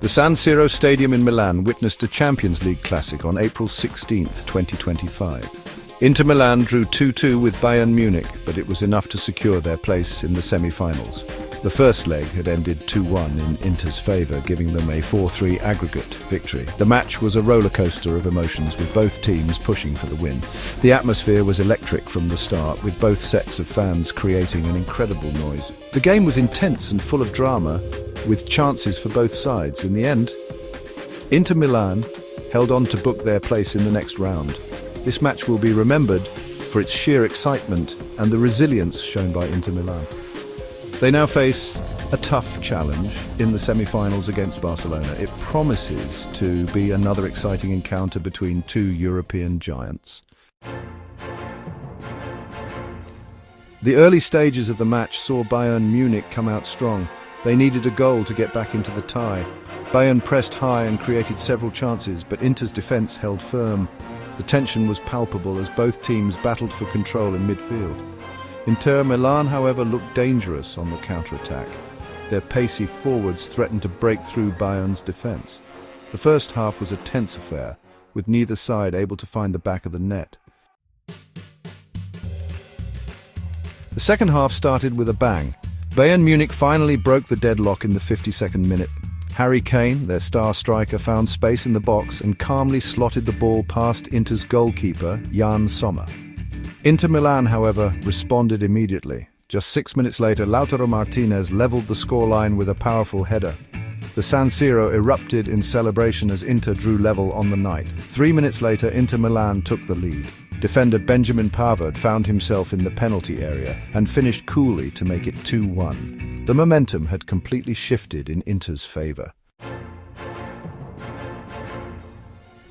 The San Siro Stadium in Milan witnessed a Champions League classic on April 16, 2025. Inter Milan drew 2-2 with Bayern Munich, but it was enough to secure their place in the semi-finals. The first leg had ended 2-1 in Inter's favour, giving them a 4-3 aggregate victory. The match was a rollercoaster of emotions, with both teams pushing for the win. The atmosphere was electric from the start, with both sets of fans creating an incredible noise. The game was intense and full of drama, with chances for both sides. In the end, Inter Milan held on to book their place in the next round. This match will be remembered for its sheer excitement and the resilience shown by Inter Milan. They now face a tough challenge in the semi-finals against Barcelona. It promises to be another exciting encounter between two European giants. The early stages of the match saw Bayern Munich come out strong. They needed a goal to get back into the tie. Bayern pressed high and created several chances, but Inter's defence held firm. The tension was palpable as both teams battled for control in midfield. Inter Milan, however, looked dangerous on the counter-attack. Their pacey forwards threatened to break through Bayern's defence. The first half was a tense affair, with neither side able to find the back of the net. The second half started with a bang. Bayern Munich finally broke the deadlock in the 52nd minute. Harry Kane, their star striker, found space in the box and calmly slotted the ball past Inter's goalkeeper, Jan Sommer. Inter Milan, however, responded immediately. Just 6 minutes later, Lautaro Martinez levelled the scoreline with a powerful header. The San Siro erupted in celebration as Inter drew level on the night. 3 minutes later, Inter Milan took the lead. Defender Benjamin Pavard found himself in the penalty area and finished coolly to make it 2-1. The momentum had completely shifted in Inter's favour.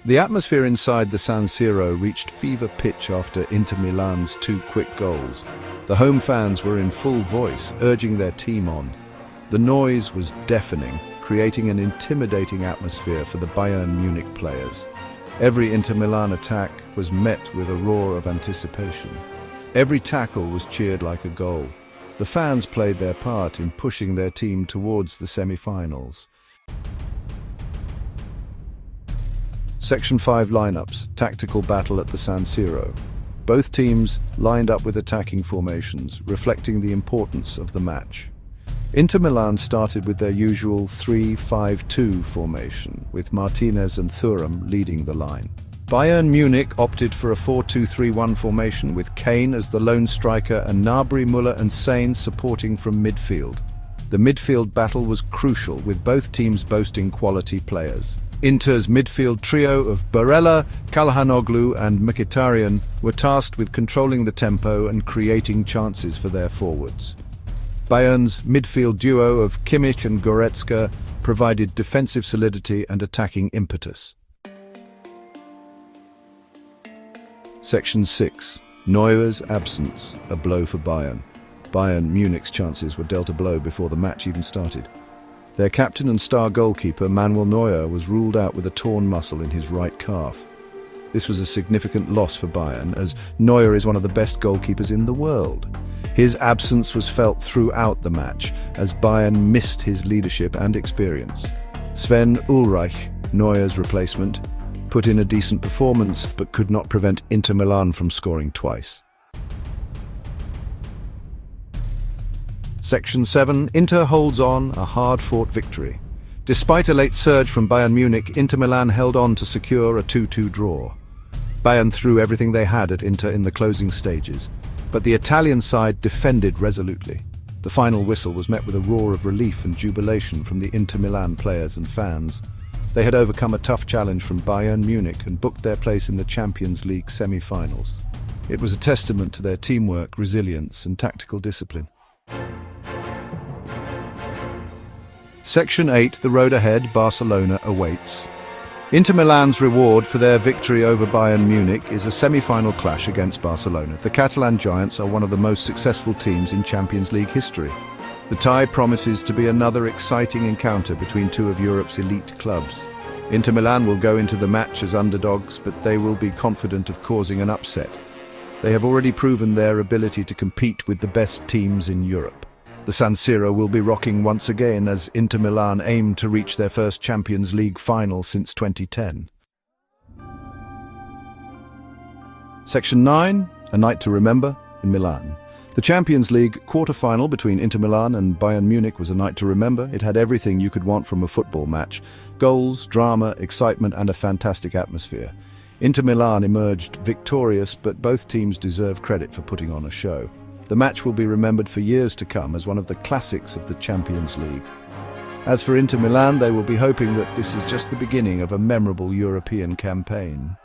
The atmosphere inside the San Siro reached fever pitch after Inter Milan's 2 quick goals. The home fans were in full voice, urging their team on. The noise was deafening, creating an intimidating atmosphere for the Bayern Munich players. Every Inter Milan attack was met with a roar of anticipation. Every tackle was cheered like a goal. The fans played their part in pushing their team towards the semi-finals. Section 5 lineups, tactical battle at the San Siro. Both teams lined up with attacking formations, reflecting the importance of the match. Inter Milan started with their usual 3-5-2 formation, with Martinez and Thuram leading the line. Bayern Munich opted for a 4-2-3-1 formation, with Kane as the lone striker and Gnabry, Müller and Sane supporting from midfield. The midfield battle was crucial, with both teams boasting quality players. Inter's midfield trio of Barella, Calhanoglu and Mkhitaryan were tasked with controlling the tempo and creating chances for their forwards. Bayern's midfield duo of Kimmich and Goretzka provided defensive solidity and attacking impetus. Section 6. Neuer's absence, a blow for Bayern. Bayern Munich's chances were dealt a blow before the match even started. Their captain and star goalkeeper, Manuel Neuer, was ruled out with a torn muscle in his right calf. This was a significant loss for Bayern, as Neuer is one of the best goalkeepers in the world. His absence was felt throughout the match, as Bayern missed his leadership and experience. Sven Ulreich, Neuer's replacement, put in a decent performance, but could not prevent Inter Milan from scoring twice. Section 7. Inter holds on, a hard-fought victory. Despite a late surge from Bayern Munich, Inter Milan held on to secure a 2-2 draw. Bayern threw everything they had at Inter in the closing stages, but the Italian side defended resolutely. The final whistle was met with a roar of relief and jubilation from the Inter Milan players and fans. They had overcome a tough challenge from Bayern Munich and booked their place in the Champions League semi-finals. It was a testament to their teamwork, resilience and tactical discipline. Section 8, the road ahead, Barcelona awaits. Inter Milan's reward for their victory over Bayern Munich is a semi-final clash against Barcelona. The Catalan Giants are one of the most successful teams in Champions League history. The tie promises to be another exciting encounter between two of Europe's elite clubs. Inter Milan will go into the match as underdogs, but they will be confident of causing an upset. They have already proven their ability to compete with the best teams in Europe. The San Siro will be rocking once again as Inter Milan aim to reach their first Champions League final since 2010. Section 9, A Night to Remember in Milan. The Champions League quarter-final between Inter Milan and Bayern Munich was a night to remember. It had everything you could want from a football match: goals, drama, excitement, and a fantastic atmosphere. Inter Milan emerged victorious, but both teams deserve credit for putting on a show. The match will be remembered for years to come as one of the classics of the Champions League. As for Inter Milan, they will be hoping that this is just the beginning of a memorable European campaign.